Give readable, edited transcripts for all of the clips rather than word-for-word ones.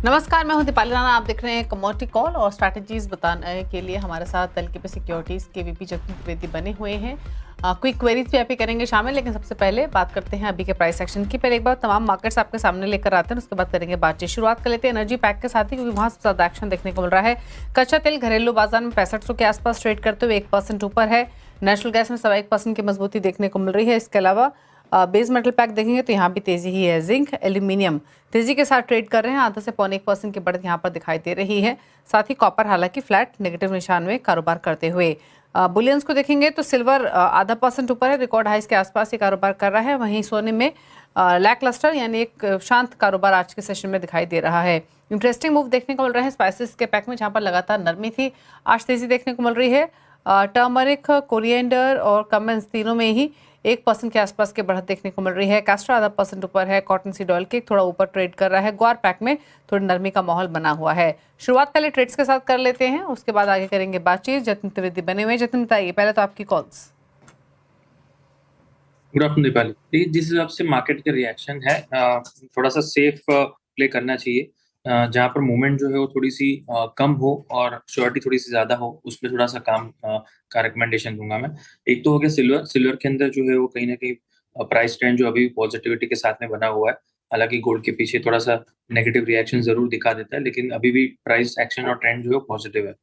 नमस्कार, मैं हूं दीपाली राणा। आप देख रहे हैं कमोडिटी कॉल और स्ट्रैटेजीज बताने के लिए हमारे साथ दलकीपे सिक्योरिटीज के वीपी जतिन त्रिवेदी बने हुए हैं। क्विक क्वेरीज भी आप ही करेंगे शामिल, लेकिन सबसे पहले बात करते हैं अभी के प्राइस एक्शन की। पहले एक बार तमाम मार्केट्स आपके सामने लेकर आते हैं, उसके बाद करेंगे बातचीत। शुरुआत कर लेते हैं एनर्जी पैक के साथ ही, क्योंकि वहां सबसे ज्यादा एक्शन देखने को मिल रहा है। कच्चा तेल घरेलू बाजार में 6500 के आसपास ट्रेड करते हुए 1% ऊपर है। नेचुरल गैस में 1.25% की मजबूती देखने को मिल रही है। इसके अलावा बेस मेटल पैक देखेंगे तो यहाँ भी तेजी ही है। जिंक, एल्यूमिनियम तेजी के साथ ट्रेड कर रहे हैं, आधा से 0.25% की बढ़त यहाँ पर दिखाई दे रही है। साथ ही कॉपर हालांकि फ्लैट नेगेटिव निशान में कारोबार करते हुए। बुलियंस को देखेंगे तो सिल्वर आधा % ऊपर है, रिकॉर्ड हाइस के आसपास ही कारोबार कर रहा है। वहीं सोने में लैक लस्टर यानी एक शांत कारोबार आज के सेशन में दिखाई दे रहा है। इंटरेस्टिंग मूव देखने को मिल रहा है स्पाइसेस के पैक में, जहाँ पर लगातार नरमी थी, आज तेजी देखने को मिल रही है। टर्मरिक, कोरिएंडर और कमेंस तीनों में ही 1% के आसपास की बढ़त देखने को मिल रही है। कैस्टर आधा % ऊपर है। कॉटन सीड ऑयल केक थोड़ा ऊपर ट्रेड कर रहा है। ग्वार पैक में थोड़ी नरमी का माहौल बना हुआ है। शुरुआत पहले ट्रेड्स के साथ कर लेते हैं, उसके बाद आगे करेंगे बातचीत। जतिन त्रिवेदी बने हुए। जतिन बताइए पहले तो आपकी कॉल्स। Good afternoon Deepali. देखिए, जिस हिसाब से मार्केट का रिएक्शन है, थोड़ा सा सेफ प्ले करना चाहिए। जहाँ पर मूवमेंट जो है वो थोड़ी सी कम हो और श्योरिटी थोड़ी सी ज़्यादा हो, उसमें थोड़ा सा काम का रिकमेंडेशन दूंगा मैं। एक तो हो गया सिल्वर। सिल्वर के अंदर जो है वो कहीं ना कहीं प्राइस ट्रेंड जो अभी भी पॉजिटिविटी के साथ में बना हुआ है। हालांकि गोल्ड के पीछे थोड़ा सा नेगेटिव रिएक्शन जरूर दिखा देता है, लेकिन अभी भी प्राइस एक्शन और ट्रेंड जो है पॉजिटिव है।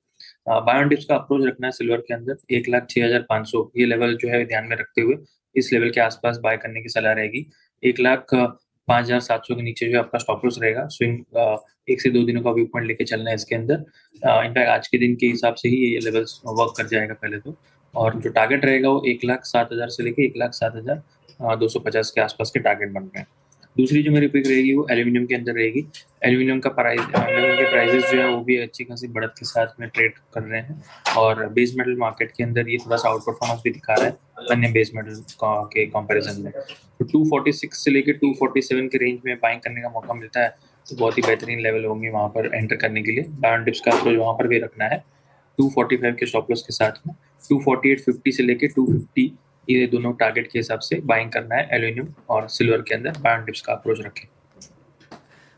बाय ऑन डिप्स का अप्रोच रखना है सिल्वर के अंदर। 1,06,500 ये लेवल जो है ध्यान में रखते हुए इस लेवल के आसपास बाय करने की सलाह रहेगी। 1,05,700 के नीचे जो आपका स्टॉप लॉस रहेगा। स्विंग 1 से 2 दिनों का व्यू पॉइंट लेके चलना है इसके अंदर। इनफैक्ट आज के दिन के हिसाब से ही ये लेवल्स वर्क कर जाएगा पहले तो। और जो टारगेट रहेगा वो 1,07,000 से लेके 1,07,250 के आसपास के टारगेट बन रहे हैं। दूसरी जो मेरी पिक रहेगी वो एल्यूमिनियम के अंदर रहेगी। एल्यूमिनियम के प्राइसेस जो है वो भी अच्छी खासी बढ़त के साथ में ट्रेड कर रहे हैं। और बेस मेटल मार्केट के अंदर ये थोड़ा सा आउट परफॉर्मेंस भी दिखा रहा है अन्य बेस मेटल के कंपैरिजन में। तो 246 से लेके 247 के रेंज में बाइंग करने का मौका मिलता है तो बहुत ही बेहतरीन लेवल होंगे वहां पर एंटर करने के लिए। बाय ऑन डिप्स का अप्रोच वहां पर भी रखना है 245 के स्टॉप लॉस के साथ में। 248.50 से लेके 250 ये दोनों टारगेट के हिसाब से बाइंग करना है एल्यूमिनियम और सिल्वर के अंदर। बाय ऑन डिप्स का अप्रोच रखें।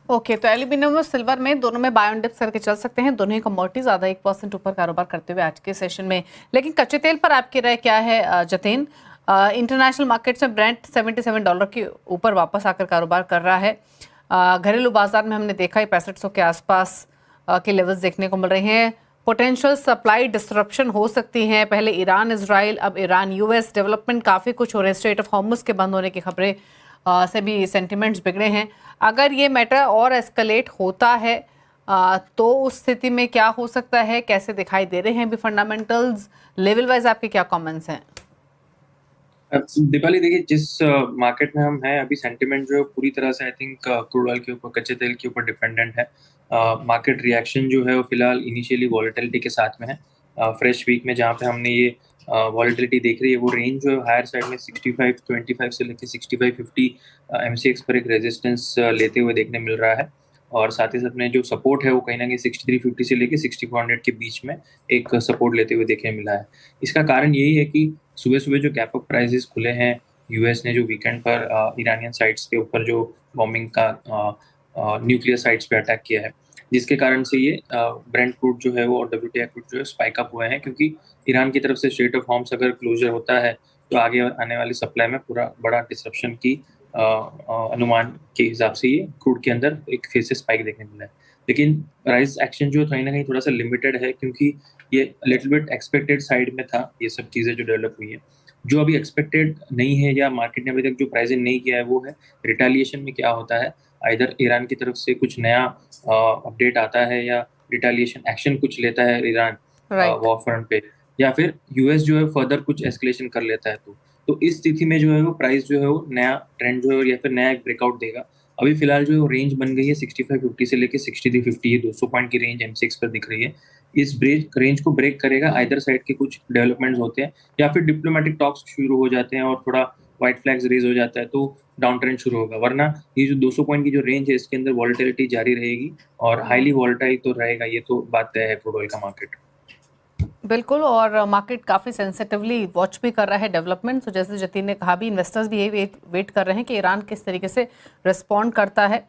ओके, तो एल्यूमिनियम और सिल्वर में दोनों में बाय ऑन डिप्स करके चल सकते हैं। दोनों ही कमोडिटीज आधा 1% ऊपर कारोबार करते हुए आज के सेशन में। लेकिन कच्चे तेल पर आपकी राय क्या है जतिन? इंटरनेशनल मार्केट्स में ब्रेंट $77 के ऊपर वापस आकर कारोबार कर रहा है। घरेलू बाजार में हमने देखा है 6500 के आसपास के लेवल्स देखने को मिल रहे हैं। पोटेंशियल सप्लाई डिस्ट्रप्शन हो सकती है। पहले ईरान इजराइल, अब ईरान यूएस, डेवलपमेंट काफ़ी कुछ हो रहे हैं। स्ट्रेट ऑफ हॉर्मुज के बंद होने की खबरें से भी सेंटिमेंट्स बिगड़े हैं। अगर ये मैटर और एस्केलेट होता है तो उस स्थिति में क्या हो सकता है, कैसे दिखाई दे रहे हैं अभी फंडामेंटल्स लेवल वाइज? आपके क्या कमेंट्स हैं? दीपाली, देखिए, जिस मार्केट में हम हैं अभी, सेंटिमेंट जो है पूरी तरह से आई थिंक क्रूड ऑयल के ऊपर, कच्चे तेल के ऊपर डिपेंडेंट है। मार्केट रिएक्शन जो है वो फिलहाल इनिशियली वॉलेटिलिटी के साथ में है। फ्रेश वीक में जहाँ पे हमने ये वॉलेटिलिटी देख रही है, वो रेंज जो है हायर साइड में 65.25 से लेकर 65.50 एमसीएक्स पर एक रेजिस्टेंस लेते हुए देखने मिल रहा है। और साथ ही साथ में जो सपोर्ट है वो कहीं ना कहीं 6350 से लेकर 6400 के बीच में एक सपोर्ट लेते हुए देखने मिला है। इसका कारण यही है कि सुबह सुबह जो गैप अप प्राइसेस खुले हैं, यूएस ने जो वीकेंड पर ईरानियन साइट्स के ऊपर जो बॉम्बिंग का न्यूक्लियर साइट्स पे अटैक किया है, जिसके कारण से ये ब्रेंट क्रूड जो है वो और डब्ल्यूटीआई क्रूड जो है स्पाइक अप हुए हैं। क्योंकि ईरान की तरफ से स्ट्रेट ऑफ हॉर्मुज अगर क्लोजर होता है तो आगे आने वाली सप्लाई में पूरा बड़ा डिसरप्शन की अनुमान के हिसाब से ये क्रूड के अंदर एक फेस से स्पाइक देखने मिला है। लेकिन प्राइस एक्शन जो कहीं ना कहीं थोड़ा सा लिमिटेड है, क्योंकि ये लिटिल बिट एक्सपेक्टेड साइड में था। ये सब चीज़ें जो डेवलप हुई है, जो अभी एक्सपेक्टेड नहीं है या मार्केट ने अभी तक जो प्राइसिंग नहीं किया है, वो है रिटेलिएशन में क्या होता है। इधर ईरान की तरफ से कुछ नया अपडेट आता है या रिटेलिएशन एक्शन कुछ लेता है ईरान राइट। वॉर फ्रंट पे, या फिर यूएस जो है फर्दर कुछ एस्केलेशन कर लेता है। तो इस स्थिति में जो है वो प्राइस जो है वो नया ट्रेंड जो है या फिर नया एक ब्रेकआउट देगा। अभी फिलहाल जो है रेंज बन गई है 6550 से लेके 6350, ये 200 पॉइंट की रेंज एमसीएक्स पर दिख रही है। इस ब्रेक रेंज को ब्रेक करेगा, आइदर साइड के कुछ डेवलपमेंट्स होते हैं या फिर डिप्लोमेटिक टॉक्स शुरू हो जाते हैं और थोड़ा व्हाइट फ्लैग्स रेज हो जाता है तो डाउन ट्रेंड शुरू होगा। वरना ये जो 200 पॉइंट की जो रेंज है, इसके अंदर वॉलेटिलिटी जारी रहेगी और हाईली वॉलेटाइल तो रहेगा, ये तो बात तय है क्रूड ऑयल का मार्केट। बिल्कुल, और मार्केट काफ़ी सेंसिटिवली वॉच भी कर रहा है डेवलपमेंट। तो जैसे जतीन ने कहा, भी इन्वेस्टर्स भी यही वेट कर रहे हैं कि ईरान किस तरीके से रिस्पॉन्ड करता है।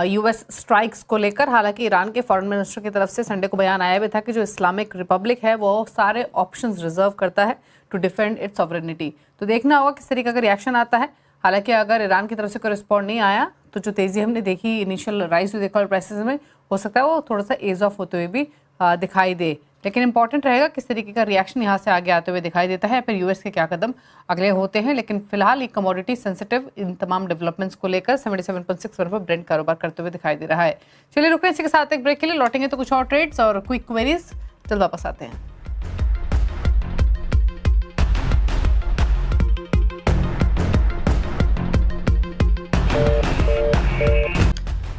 यूएस स्ट्राइक्स को लेकर। हालांकि ईरान के फॉरेन मिनिस्टर की तरफ से संडे को बयान आया भी था कि जो इस्लामिक रिपब्लिक है वो सारे ऑप्शंस रिजर्व करता है टू डिफेंड इट्स सॉवरेनिटी। तो देखना होगा किस तरीके का रिएक्शन आता है। हालांकि अगर ईरान की तरफ से कोई रिस्पॉन्ड नहीं आया तो जो तेज़ी हमने देखी इनिशियल राइज हुई देखा प्राइसेस में, हो सकता है वो थोड़ा सा एज ऑफ होते हुए भी दिखाई दे। लेकिन इंपॉर्टेंट रहेगा किस तरीके का रिएक्शन यहाँ से आगे आते हुए दिखाई देता है, फिर यूएस के क्या कदम अगले होते हैं। लेकिन फिलहाल ये कमोडिटी सेंसिटिव इन तमाम डेवलपमेंट्स को लेकर 77.6 पर ब्रेंट कारोबार करते हुए दिखाई दे रहा है। चलिए रुकें इसी के साथ एक ब्रेक के लिए, लौटेंगे तो कुछ और ट्रेड्स और क्विक क्वेरीज जल्द वापस आते हैं।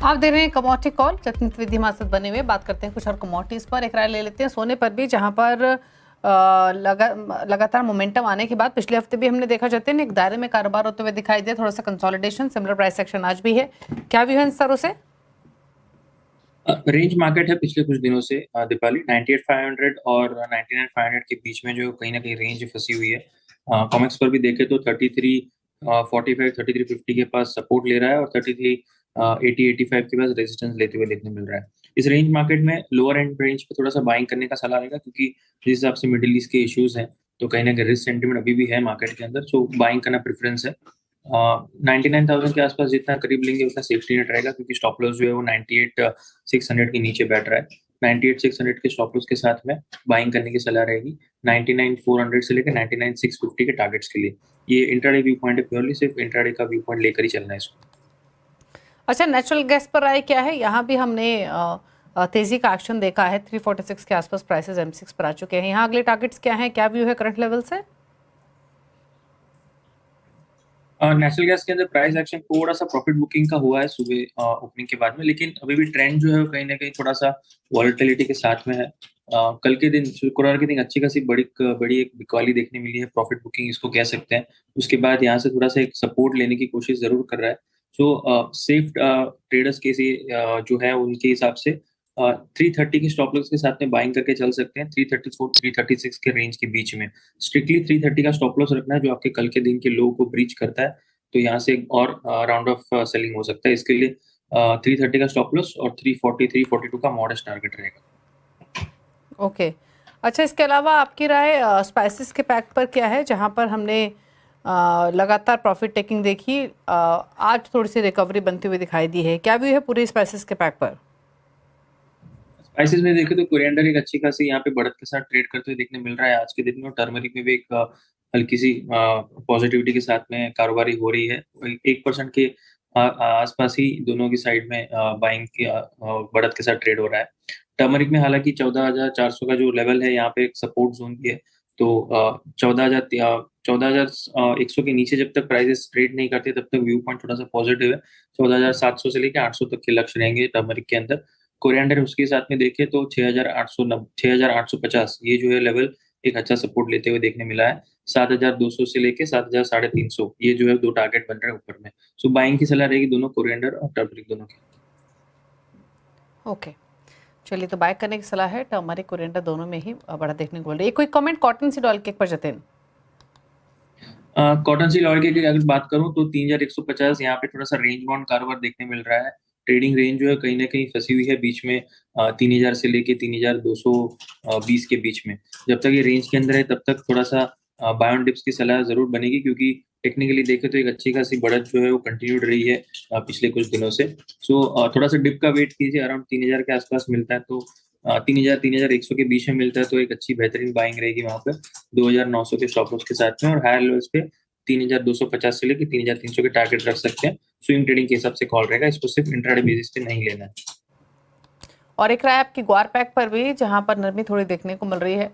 आप दे रहे हैं कमोडिटी कॉल, जतन विधि हमारे साथ बने हुए। बात करते हैं कुछ और कमोडिटीज पर, एक राय ले लेते हैं सोने पर भी, जहां पर लगातार मोमेंटम आने के बाद पिछले हफ्ते भी हमने देखा जाते हैं एक दायरे में कारोबार होते हुए दिखाई दे, थोड़ा सा कंसोलिडेशन, सिमिलर प्राइस एक्शन आज भी है। क्या व्यू है इन स्तरों से? रेंज मार्केट है पिछले कुछ दिनों से दीपाली 98,500 और 99,500 के बीच में जो कहीं ना कहीं रेंज फंसी हुई है। कॉमिक्स पर भी देखे तो 3345 3350 के पास सपोर्ट ले रहा है और 3380 85 के पास रेजिस्टेंस लेते हुए देखने मिल रहा है। इस रेंज मार्केट में लोअर एंड रेंज पे थोड़ा सा बाइंग करने का सलाह रहेगा, क्योंकि जिस हिसाब से मिडिल ईस्ट के इश्यूज हैं तो कहीं ना कहीं रिस्क सेंटिमेंट अभी भी है मार्केट के अंदर, सो बाइंग करना प्रेफरेंस है। 99,000 के आसपास जितना करीब लेंगे उतना सेफ्टी नेट रहेगा, क्योंकि स्टॉप लॉस जो है वो 98,600 के नीचे बैठ रहा है। 98,600 के स्टॉप लॉस के साथ में बाइंग करने की सलाह रहेगी 99,400 से लेकर 99,650 के टारगेट्स के लिए। ये इंट्राडे व्यू पॉइंट है, प्योरली सिर्फ इंट्राडे का व्यू पॉइंट लेकर ही चलना है इसको। अच्छा, नेचुरल गैस पर राय क्या है? यहाँ भी हमने तेजी का एक्शन देखा है, 346 के आसपास प्राइसेस M6 पर आ चुके हैं। यहाँ अगले टारगेट्स क्या हैं, क्या व्यू है करंट लेवल से? नेचुरल गैस के अंदर प्राइस एक्शन थोड़ा सा प्रॉफिट बुकिंग का हुआ है सुबह ओपनिंग के बाद में, लेकिन अभी भी ट्रेंड जो है कहीं ना कहीं थोड़ा सा वॉलेटिलिटी के साथ में है। कल के दिन शुक्रवार के दिन अच्छी खासी बड़ी एक बिकवाली देखने मिली है, प्रॉफिट बुकिंग इसको कह सकते हैं। उसके बाद यहाँ से थोड़ा सा एक सपोर्ट लेने की कोशिश जरूर कर रहा है। सो सेफ ट्रेडर्स के जो है उनके हिसाब से 330 के स्टॉप लॉस के साथ में बाइंग करके चल सकते हैं 334 336 के रेंज के बीच में। स्ट्रिक्टली 330 का स्टॉप लॉस रखना है, जो आपके कल के दिन के लो को ब्रीच करता है तो यहाँ से एक और राउंड ऑफ सेलिंग हो सकता है। इसके लिए 330 का स्टॉप लॉस और 340 342 का मॉडेस्ट टारगेट रहेगा। ओके अच्छा, इसके अलावा आपकी राय स्पाइसेस के पैक पर क्या है, जहाँ पर हमने लगातार प्रॉफिट टेकिंग देखी, आज थोड़ी सी रिकवरी बनती हुई दिखाई दी है। क्या व्यू है पूरे स्पाइसेस के पैक पर? स्पाइसेस में देखें तो कोरिएंडर एक अच्छी खासी यहाँ पे बढ़त के साथ ट्रेड करते हुए देखने मिल रहा है आज के दिन में, और टर्मरिक में भी एक हल्की सी पॉजिटिविटी के साथ में कारोबारी हो रही है। 1% के आसपास ही दोनों की साइड में बाइंग की बढ़त के साथ ट्रेड हो रहा है। टर्मरिक में हालांकि 14,400 का जो लेवल है यहाँ पे एक सपोर्ट जोन भी है, तो 14,100 के नीचे जब तक प्राइसेस ट्रेड नहीं करते तब तक व्यू पॉइंट थोड़ा सा पॉजिटिव है। 14,700 से लेकर 800 तक के लक्ष्य रहेंगे टर्मरिक के अंदर। कोरिएंडर उसके साथ में देखें तो 6,850 ये जो है लेवल एक अच्छा सपोर्ट लेते हुए देखने मिला है। 7,200 से लेके 7,350 ये जो है दो टारगेट बन रहे हैं ऊपर में। सो बाइंग की सलाह रहेगी दोनों कोरिएंडर और टर्मरिक दोनों की। ओके चलिए, तो बाय करने की सलाह है टर्मरिक कोरिएंडर दोनों में ही बड़ा देखने को मिल रहा है। एक कोई कमेंट कॉटन सीड ऑयल के पर जतिन? कॉटन सीड ऑयल की अगर बात करूं तो 3,150 यहाँ पे थोड़ा सा रेंज बाउंड कारोबार देखने मिल रहा है। ट्रेडिंग रेंज जो है कहीं ना कहीं फंसी हुई है बीच में 3,000 से लेके 3,220 के बीच में। जब तक ये रेंज के अंदर है तब तक थोड़ा सा बाय ऑन डिप्स की सलाह जरूर बनेगी, क्योंकि टेक्निकली देखें तो एक अच्छी खासी बढ़त जो है वो कंटिन्यूड रही है पिछले कुछ दिनों से। सो थोड़ा सा डिप का वेट कीजिए, अराउंड 3,000 के आसपास मिलता है तो 3,000 3,100 के बीच में मिलता है तो एक अच्छी बेहतरीन बाइंग रहेगी वहां पे 2,900 के स्टॉप लॉस के साथ में, और हायर लेवल्स पे 3,250 से लेकर 3,300 के टारगेट रख सकते हैं। स्विंग ट्रेडिंग के हिसाब से कॉल रहेगा, इसको सिर्फ इंट्राडे बेसिस पे नहीं लेना है। और एक राय आपकी ग्वार पैक पर भी, जहां पर नरमी थोड़ी देखने को मिल रही है।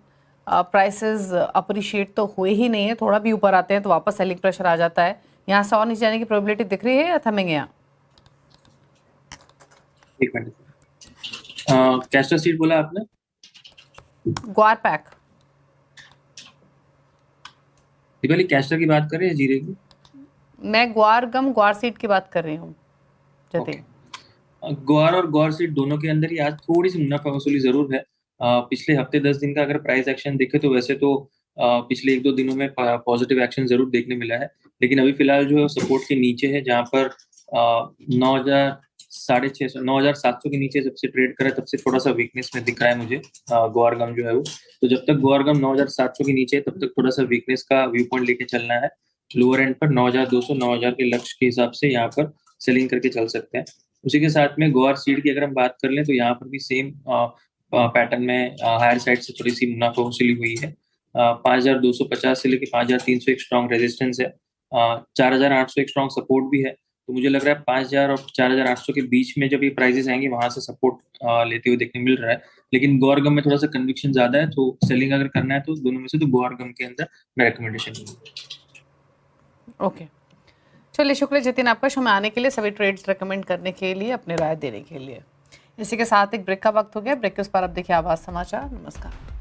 प्राइसेस अप्रिशिएट तो हुए ही नहीं है, थोड़ा भी ऊपर आते हैं तो वापस सेलिंग प्रेशर आ जाता है। यहाँ से और नीचे जाने की प्रोबेबिलिटी दिख रही है या थमेंगे यहाँ? एक मिनट, कैस्टर सीड बोला आपने? ग्वार पैक। दीपाली कैस्टर की बात कर रहे हैं जीरे की? मैं ग्वार सीड की बात कर रही हूँ जतिन। ग्वार और ग्वार सीड दोनों के अंदर ही आज थोड़ी सी मुनाफा वसूली जरूर है। पिछले हफ्ते 10 दिन का अगर प्राइस एक्शन देखे तो वैसे तो पिछले 1-2 दिनों में पॉजिटिव एक्शन जरूर देखने मिला है, लेकिन अभी फिलहाल जो है सपोर्ट के नीचे है, जहां पर 9,600 9,700 के नीचे जब से ट्रेड करा तब से थोड़ा सा वीकनेस में दिख रहा है मुझे गोर गम जो है वो। तो जब तक गोर गम 9,700 के नीचे है तब तक थोड़ा सा वीकनेस का व्यू पॉइंट लेके चलना है। लोअर एंड पर 9,200 9,000 के लक्ष्य के हिसाब से यहाँ पर सेलिंग करके चल सकते हैं। उसी के साथ में गोर सीड की अगर हम बात कर लें तो यहाँ पर भी सेम पैटर्न में हायर साइड से थोड़ी सी मुनाफा वसूली हुई है। 5,250 से लेके 5,300 एक स्ट्रॉन्ग रेजिस्टेंस है। 4,800 एक स्ट्रॉन्ग सपोर्ट भी है। तो मुझे लग रहा है 5,000 और 4,800 के बीच में जब ये प्राइसेस आएंगे वहां से सपोर्ट लेते हुए देखने मिल रहा है। लेकिन गोर गम में थोड़ा सा कन्विक्शन ज्यादा है, तो सेलिंग अगर करना है तो दोनों में से तो गोर गम के अंदर मैं रिकमेंडेशन दूंगा। ओके, चलिए शुक्रिया जतिन आपका शो में आने के लिए, सभी ट्रेड्स रिकमेंड करने के लिए, अपने राय देने के लिए। इसी के साथ एक ब्रेक का वक्त हो गया। ब्रेक के उस पर अब देखिए आवाज समाचार। नमस्कार।